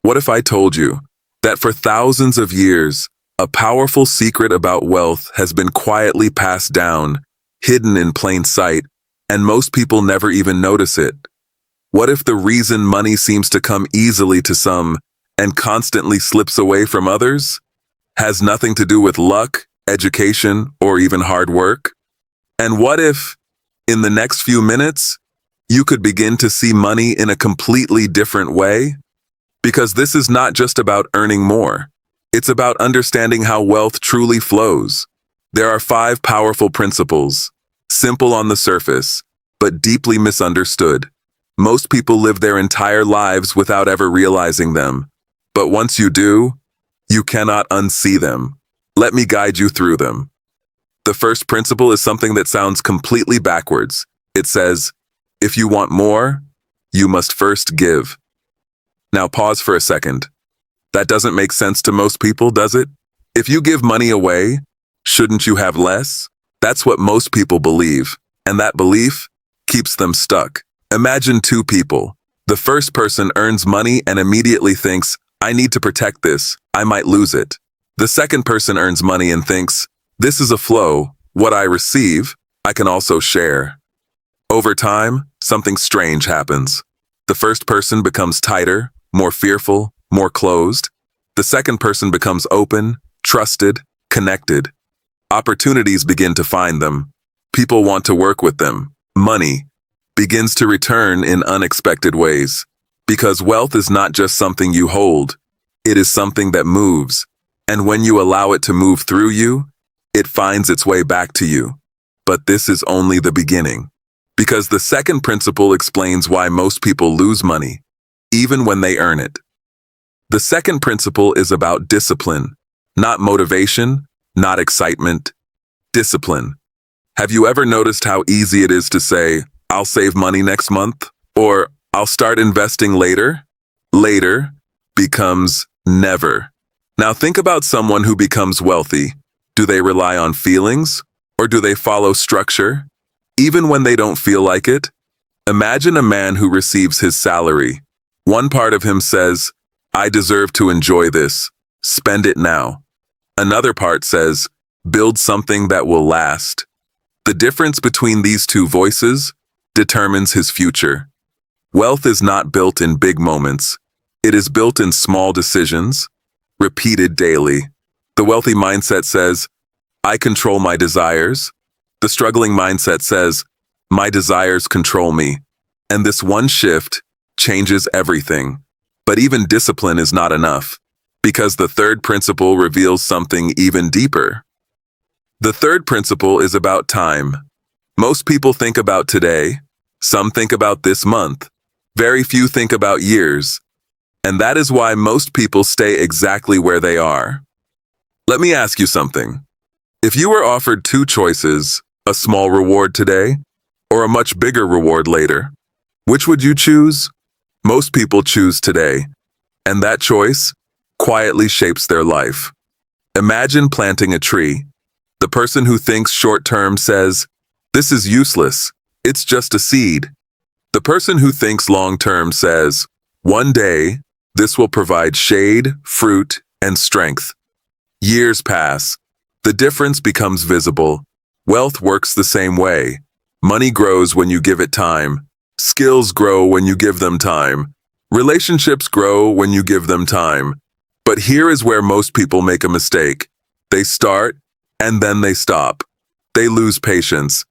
What if I told you that for thousands of years, a powerful secret about wealth has been quietly passed down, hidden in plain sight, and most people never even notice it? What if the reason money seems to come easily to some and constantly slips away from others has nothing to do with luck, education, or even hard work? And what if, in the next few minutes, you could begin to see money in a completely different way? Because this is not just about earning more. It's about understanding how wealth truly flows. There are 5 powerful principles, simple on the surface, but deeply misunderstood. Most people live their entire lives without ever realizing them. But once you do, you cannot unsee them. Let me guide you through them. The first principle is something that sounds completely backwards. It says, if you want more, you must first give. Now pause for a second. That doesn't make sense to most people, does it? If you give money away, shouldn't you have less? That's what most people believe, and that belief keeps them stuck. Imagine 2 people. The first person earns money and immediately thinks, I need to protect this, I might lose it. The second person earns money and thinks, this is a flow, what I receive, I can also share. Over time, something strange happens. The first person becomes tighter, more fearful, more closed. The second person becomes open, trusted, connected. Opportunities begin to find them. People want to work with them. Money begins to return in unexpected ways. Because wealth is not just something you hold. It is something that moves. And when you allow it to move through you, it finds its way back to you. But this is only the beginning. Because the second principle explains why most people lose money, even when they earn it. The second principle is about discipline, not motivation, not excitement, discipline. Have you ever noticed how easy it is to say, I'll save money next month, or I'll start investing later? Later becomes never. Now think about someone who becomes wealthy. Do they rely on feelings, or do they follow structure? Even when they don't feel like it? Imagine a man who receives his salary. One part of him says, I deserve to enjoy this. Spend it now. Another part says, build something that will last. The difference between these 2 voices determines his future. Wealth is not built in big moments. It is built in small decisions, repeated daily. The wealthy mindset says, I control my desires. The struggling mindset says, my desires control me. And this one shift changes everything. But even discipline is not enough, because the third principle reveals something even deeper. The third principle is about time. Most people think about today. Some think about this month. Very few think about years. And that is why most people stay exactly where they are. Let me ask you something. If you were offered 2 choices, a small reward today, or a much bigger reward later, which would you choose? Most people choose today, and that choice quietly shapes their life. Imagine planting a tree. The person who thinks short-term says, this is useless, it's just a seed. The person who thinks long-term says, one day, this will provide shade, fruit, and strength. Years pass. The difference becomes visible. Wealth works the same way. Money grows when you give it time. Skills grow when you give them time. Relationships grow when you give them time. But here is where most people make a mistake. They start, and then they stop. They lose patience.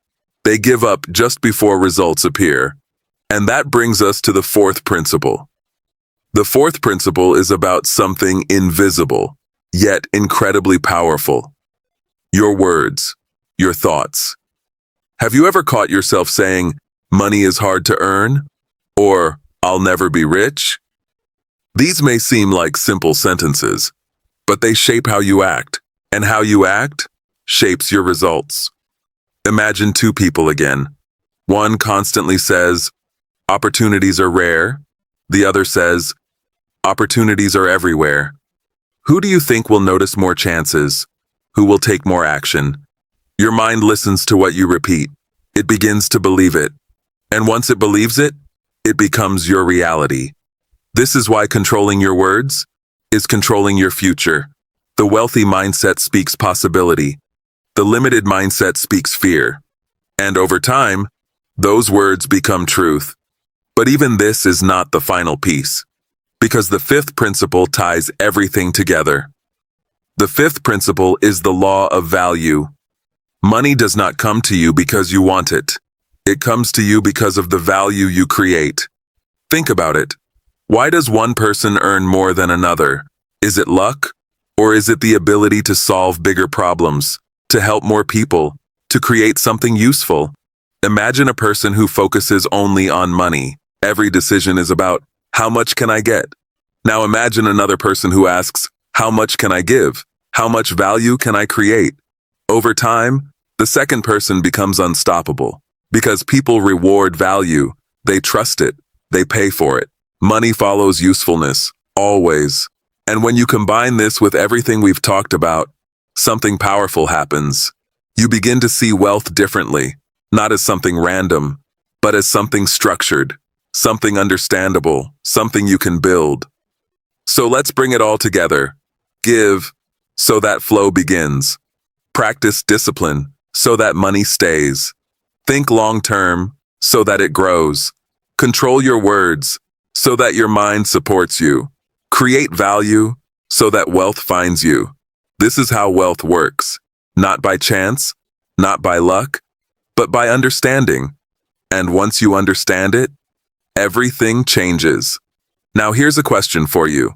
They give up just before results appear. And that brings us to the 4th principle. The 4th principle is about something invisible, yet incredibly powerful. Your words. Your thoughts. Have you ever caught yourself saying, money is hard to earn? Or, I'll never be rich? These may seem like simple sentences, but they shape how you act, and how you act shapes your results. Imagine 2 people again. One constantly says, opportunities are rare. The other says, opportunities are everywhere. Who do you think will notice more chances? Who will take more action? Your mind listens to what you repeat. It begins to believe it. And once it believes it, it becomes your reality. This is why controlling your words is controlling your future. The wealthy mindset speaks possibility. The limited mindset speaks fear. And over time, those words become truth. But even this is not the final piece, because the fifth principle ties everything together. The fifth principle is the law of value. Money does not come to you because you want it. It comes to you because of the value you create. Think about it. Why does one person earn more than another? Is it luck? Or is it the ability to solve bigger problems, to help more people, to create something useful? Imagine a person who focuses only on money. Every decision is about, how much can I get? Now imagine another person who asks, how much can I give? How much value can I create? Over time, the second person becomes unstoppable. Because people reward value, they trust it, they pay for it. Money follows usefulness, always. And when you combine this with everything we've talked about, something powerful happens. You begin to see wealth differently, not as something random, but as something structured, something understandable, something you can build. So let's bring it all together. Give, so that flow begins. Practice discipline, so that money stays. Think long-term, so that it grows. Control your words, so that your mind supports you. Create value, so that wealth finds you. This is how wealth works. Not by chance, not by luck, but by understanding. And once you understand it, everything changes. Now here's a question for you.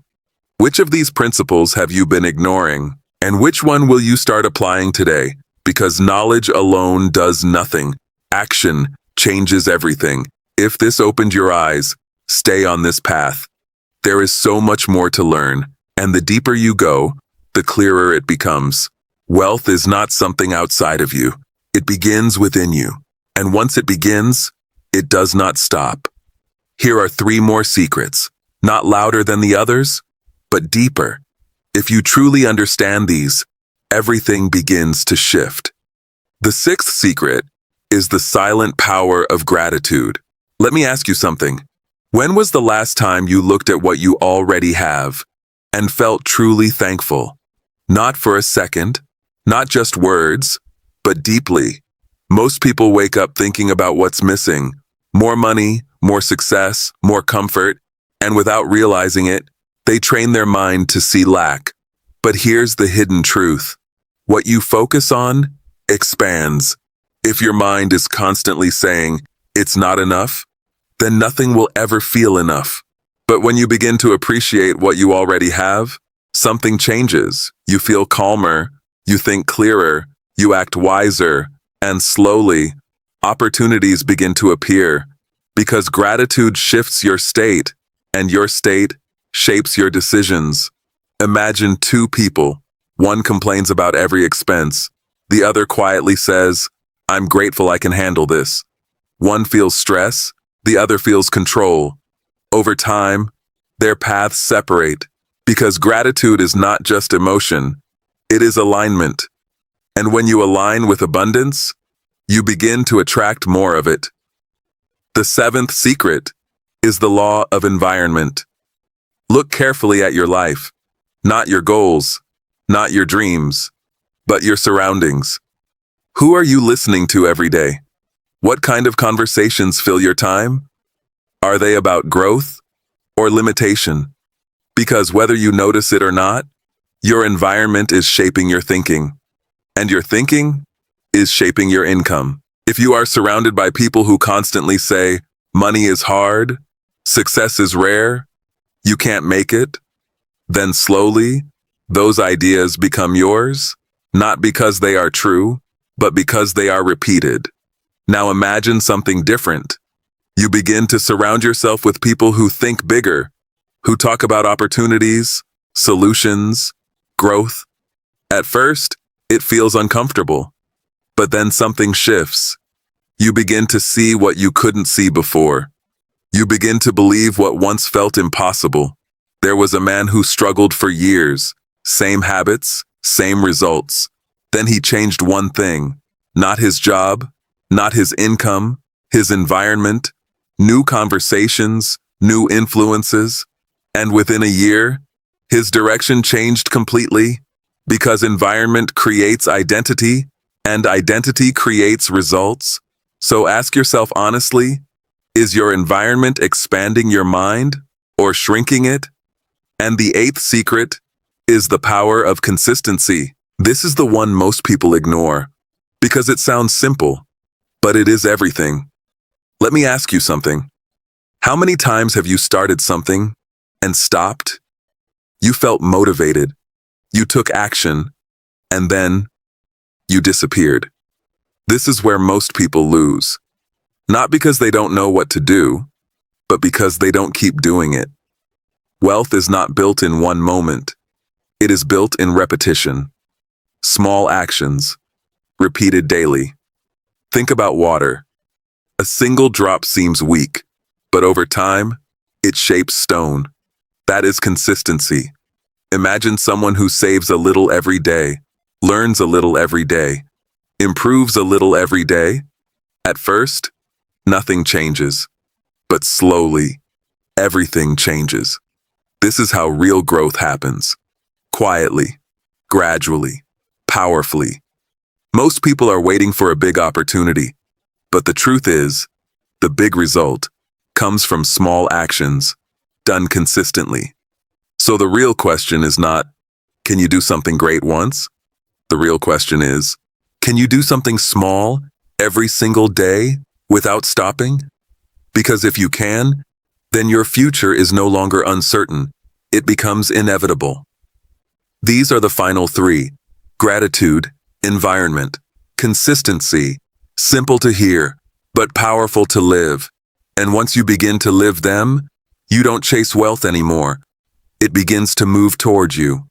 Which of these principles have you been ignoring? And which one will you start applying today? Because knowledge alone does nothing. Action changes everything. If this opened your eyes, stay on this path. There is so much more to learn, and the deeper you go, the clearer it becomes. Wealth is not something outside of you. It begins within you. And once it begins, it does not stop. Here are 3 more secrets, not louder than the others, but deeper. If you truly understand these, everything begins to shift. The 6th secret is the silent power of gratitude. Let me ask you something. When was the last time you looked at what you already have and felt truly thankful? Not for a second, not just words, but deeply. Most people wake up thinking about what's missing. More money, more success, more comfort, and without realizing it, they train their mind to see lack. But here's the hidden truth. What you focus on expands. If your mind is constantly saying, it's not enough, then nothing will ever feel enough. But when you begin to appreciate what you already have, something changes. You feel calmer, you think clearer, you act wiser, and slowly, opportunities begin to appear. Because gratitude shifts your state, and your state shapes your decisions. Imagine 2 people. One complains about every expense. The other quietly says, I'm grateful I can handle this. One feels stress, the other feels control. Over time, their paths separate because gratitude is not just emotion, it is alignment. And when you align with abundance, you begin to attract more of it. The 7th secret is the law of environment. Look carefully at your life, not your goals, not your dreams, but your surroundings. Who are you listening to every day? What kind of conversations fill your time? Are they about growth or limitation? Because whether you notice it or not, your environment is shaping your thinking, and your thinking is shaping your income. If you are surrounded by people who constantly say, money is hard, success is rare, you can't make it, then slowly, those ideas become yours, not because they are true, but because they are repeated. Now imagine something different. You begin to surround yourself with people who think bigger, who talk about opportunities, solutions, growth. At first, it feels uncomfortable, but then something shifts. You begin to see what you couldn't see before. You begin to believe what once felt impossible. There was a man who struggled for years, same habits, same results. Then he changed one thing, not his job, not his income, his environment, new conversations, new influences. And within a year, his direction changed completely because environment creates identity and identity creates results. So ask yourself honestly, is your environment expanding your mind or shrinking it? And the eighth secret is the power of consistency. This is the one most people ignore because it sounds simple, but it is everything. Let me ask you something. How many times have you started something and stopped? You felt motivated, you took action, and then you disappeared. This is where most people lose. Not because they don't know what to do, but because they don't keep doing it. Wealth is not built in one moment. It is built in repetition. Small actions, repeated daily. Think about water. A single drop seems weak, but over time, it shapes stone. That is consistency. Imagine someone who saves a little every day, learns a little every day, improves a little every day. At first, nothing changes, but slowly, everything changes. This is how real growth happens. Quietly, gradually, powerfully. Most people are waiting for a big opportunity, but the truth is, the big result comes from small actions done consistently. So the real question is not, can you do something great once? The real question is, can you do something small every single day without stopping? Because if you can, then your future is no longer uncertain. It becomes inevitable. These are the final three: gratitude, environment, consistency. Simple to hear, but powerful to live. And once you begin to live them, you don't chase wealth anymore. It begins to move towards you.